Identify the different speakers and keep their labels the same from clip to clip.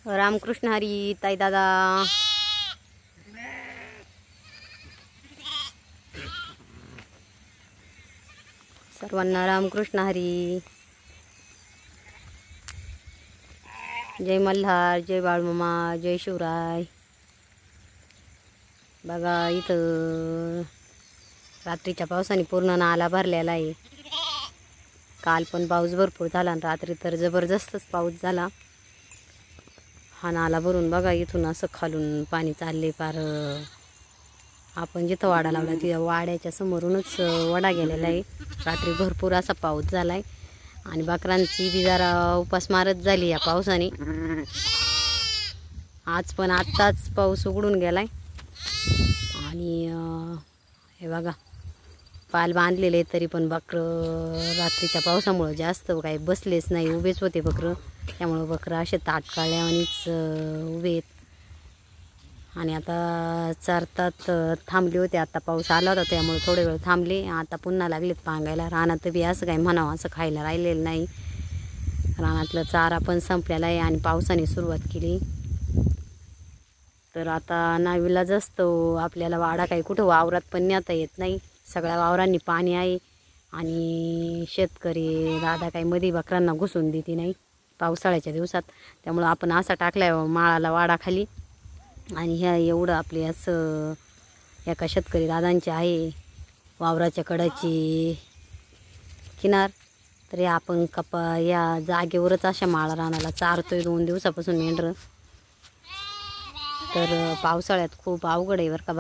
Speaker 1: रामकृष्ण हरी ताई दादा. सर्वांना रामकृष्ण हरी. जय मल्हार, जय बाळमामा, जय शिवराय. बघा इथं रात्रीच्या पावसाने पूर्ण नाला भरलेला आहे. काल पण पाऊस भरपूर झाला आणि रात्री तर जबरदस्तच पाऊस झाला. हा नाला भरून बघा इथून असं खालून पाणी चालले पार. आपण जिथं वाडा लावला तिथं वाड्याच्या समोरूनच वडा गेलेला आहे. रात्री भरपूर असा पाऊस झाला आहे आणि बकरांची बी जरा उपासमारच झाली या पावसाने. आज पण आत्ताच पाऊस उघडून गेलाय आणि हे बघा पाल बांधलेले तरी पण बकरं रात्रीच्या पावसामुळं जास्त काही बसलेच नाही, उभेच होते बकरं. त्यामुळं बकरं असे ताटकाळ्यावानीच उभे आहेत आणि आता चरतात. थांबले होते, आता पाऊस आला होता त्यामुळे थोडे वेळ थांबले. आता पुन्हा लागलेत पांगायला. रानात बी असं काही म्हणावं असं खायला राहिलेलं नाही. रानातलं चारा पण संपलेला आहे आणि पावसाने सुरुवात केली तर आता नावीलाज असतो. आपल्याला वाडा काही कुठं वावरात पण नेता येत नाही. सगळ्या वावरांनी पाणी आहे आणि शेतकरी दादा काही मध्ये बकरांना घुसून देते नाही पावसाळ्याच्या दिवसात. त्यामुळं आपण असा टाकलाय माळाला वाडा खाली आणि ह्या एवढं आपले असं एका शेतकरी दादांचे आहे वावराच्या कडाची किनार. तरी आपण या जागेवरच अशा माळा रानाला चारतोय 2 दिवसापासून मेंढरं. तर पावसाळ्यात खूप अवघड आहे बरं का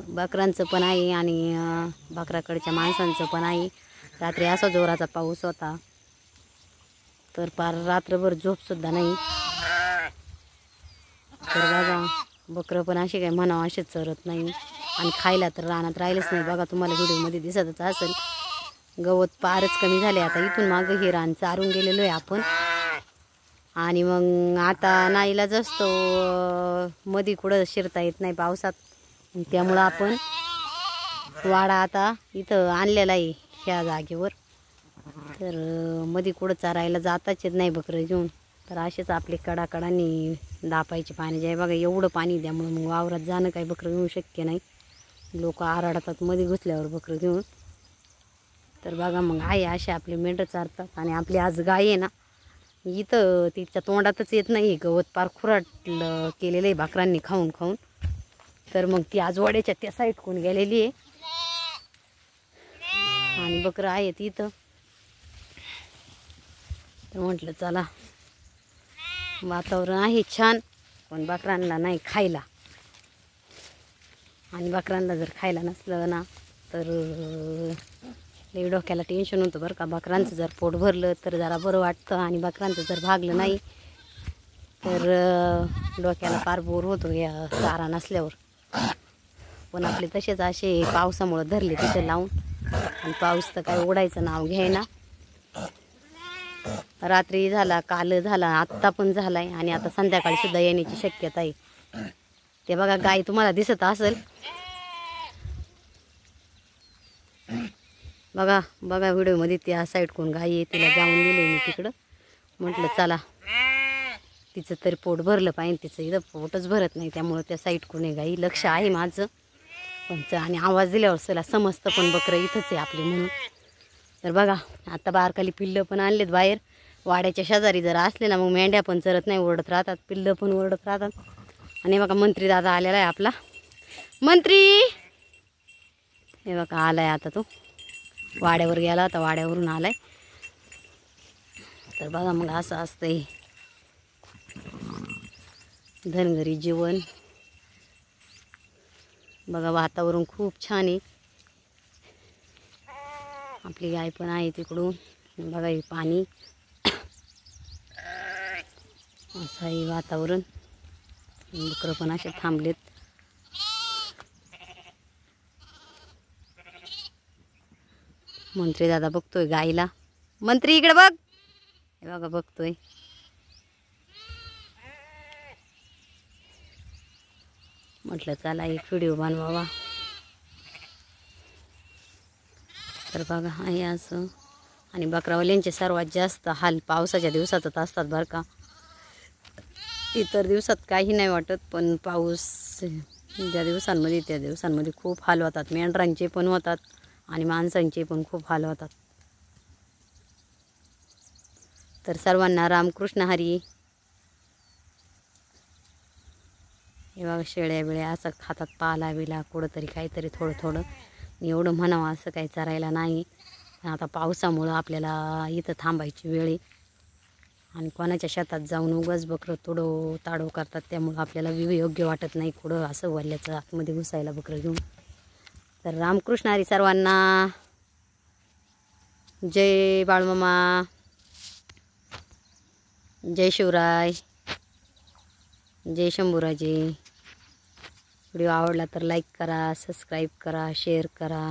Speaker 1: बकरांचं पण आहे आणि बकराकडच्या माणसांचं पण आहे. रात्री असा जोराचा पाऊस होता तर पार रात्रभर झोपसुद्धा नाही. तर बघा बकरं पण असे काही म्हणावं असे चरत नाही आणि खायला तर रानात राहिलंच नाही. बघा तुम्हाला व्हिडिओमध्ये दिसतच असेल गवत पारच कमी झाले. आता इथून मागं हे रान चारून गेलेलो आहे आपण आणि मग आता नाईलाज असतो, मध्ये कुठं शिरता येत नाही पावसात. त्यामुळं आपण वाडा आता इथं आणलेला आहे ह्या जागेवर. तर मध्ये कुठं चरायला जाताच येत नाही बकरं घेऊन. तर असेच आपले कडाकडांनी दापायचे पाणी जे बघा एवढं पाणी. त्यामुळं मग वावरात जाणं काही बकरं घेऊ शक्य नाही. लोक आरडतात मध्ये घुसल्यावर बकरं घेऊन. तर बघा मग आहे असे आपले मेंढरं चारतात आणि आपली आज गाय आहे ना इथं तिच्या तोंडातच येत नाही. गवत पार खुराटलं केलेलं आहे बकरांनी खाऊन खाऊन. तर मग ती आज वाड्याच्या त्या साईडकून गेलेली आहे आणि बकरं आहेत इथं. तर म्हटलं चला वातावरण आहे छान पण बकरांना नाही खायला. आणि बकरांना जर खायला नसलं ना तर लई डोक्याला टेन्शन होतं बरं का. बकरांचं जर पोट भरलं तर जरा बरं वाटतं आणि बकरांचं जर भागलं नाही तर डोक्याला फार बोर होतो या चारा नसल्यावर. पण आपले तसेच असे पावसामुळं धरले तिथे लावून आणि पाऊस तर काय उघडायचं नाव घ्यायना. रात्री झाला, काल झाला, आत्ता पण झाला आहे आणि आता संध्याकाळी सुद्धा येण्याची शक्यता आहे. ते बघा गाय तुम्हाला दिसत असेल. बघा बघा व्हिडिओमध्ये त्या साईडकडून गाय आहे, तिला जाऊन दिले मी तिकडं. म्हटलं चला तिचं तरी पोट भरलं पाहिजे. तिचं इथं पोटच भरत नाही त्यामुळं त्या साईडकडून आहे गाई. लक्ष आहे माझं पण आणि आवाज दिल्यावर चला समजतं पण बकरं इथंच आहे आपली म्हणून. तर बघा आता बारकाली पिल्लं पण आणलेत बाहेर. वाड्याच्या शेजारी जर असले ना मग मेंढ्या पण चरत नाही, ओरडत राहतात. पिल्लं पण ओरडत राहतात. आणि बघा मंत्री दादा आलेला आहे आपला मंत्री. हे बघा आलाय आता तो. वाड्यावर गेला होता, वाड्यावरून आलाय. तर बघा मग असं असतंय धनगरी जीवन. बघा वातावरण खूप छान आहे. आपली गाय पण आहे तिकडून. बघा हे पाणी असं आहे वातावरण. बकरं पण असे थांबलेत. मंत्री दादा बघतोय गाईला. मंत्री इकडे बघ. हे बघा बघतोय. म्हटलं चला एक व्हिडिओ बनवावा. तर बघा आहे असं. आणि बकरावाल्यांचे सर्वात जास्त हाल पावसाच्या दिवसातच असतात बरं का. इतर दिवसात काही नाही वाटत, पण पाऊस ज्या दिवसांमध्ये त्या दिवसांमध्ये खूप हाल होतात. मेंढरांचे पण होतात आणि माणसांचे पण खूप हाल होतात. तर सर्वांना रामकृष्ण हरी. हे बघा शेळ्या बिळ्या असं खातात पाला बिला कुठंतरी काहीतरी थोडं थोडं. एवढं म्हणावं असं काही चरायला नाही. आता पावसामुळं आपल्याला इथं थांबायची वेळ आहे आणि कोणाच्या शेतात जाऊन उगाच बकरं तोडो ताडो करतात, त्यामुळं आपल्याला योग्य वाटत नाही कुठं असं वल्ल्याचं आतमध्ये घुसायला बकरं घेऊन. तर रामकृष्ण हरी सर्वांना. जय बाळमामा, जय शिवराय, जय शंभूराजे. व्हिडिओ आवडला तर लाईक करा, सबस्क्राईब करा, शेअर करा.